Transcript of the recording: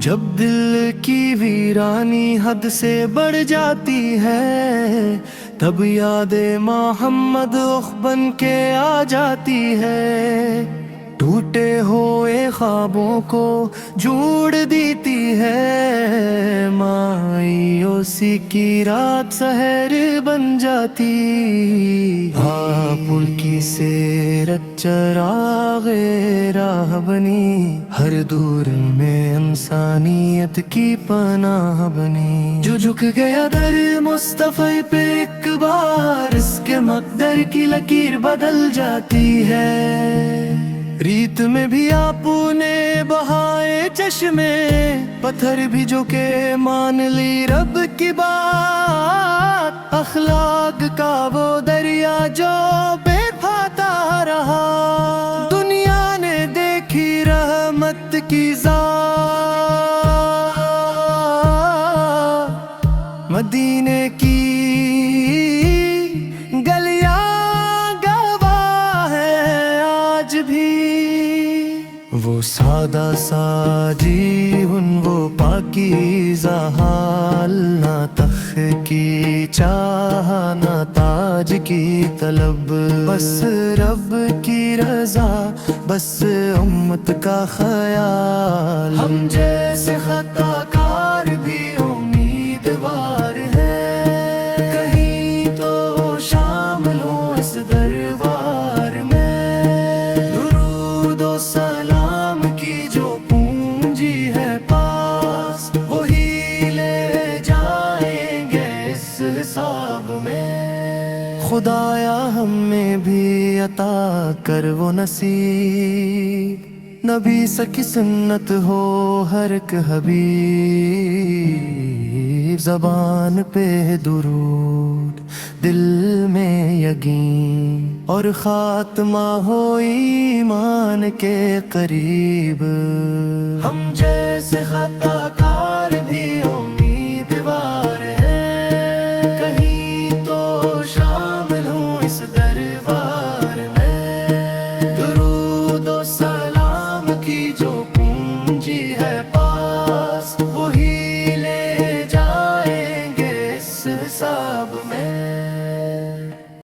جب دل کی ویرانی حد سے بڑھ جاتی ہے، تب یاد محمد اخ بن کے آ جاتی ہے، ٹوٹے ہوئے خوابوں کو جوڑ دیتی ہے، مائی اسی کی رات سحر بن جاتی، آپ کی سیرت چراغ راہ بنی، ہر دور میں انسانیت کی پناہ بنی، جو جھک گیا در مصطفی پہ ایک بار، اس کے مقدر کی لکیر بدل جاتی ہے، ریت میں بھی آپ نے بہائے چشمے، پتھر بھی جو کہ مان لی رب کی بات، اخلاق کا وہ دریا جو بے پھاتا رہا، دنیا نے دیکھی رحمت کی ذات، مدینے کی وہ سادہ سا جیون، وہ پاکیزہ حال، نہ تخت کی چاہ نہ تاج کی طلب، بس رب کی رضا، بس امت کا خیال، ہم جیسے خطا کار بھی امیدوار ہیں، کہیں تو شامل ہوں اس دربار میں، درود و سلام کی جو پونجی ہے پاس، وہی لے جائیں گے اس حساب میں، خدایا ہمیں بھی عطا کر وہ نصیب، نبی سکی سنت ہو ہر ایک حبیب، زبان پہ درود، دل میں یقین، اور خاتمہ ہو ایمان کے قریب، ہم جیسے خطا کار بھی امیدوار ہیں، کہیں تو شامل ہوں اس دربار میں، درود و سلام کی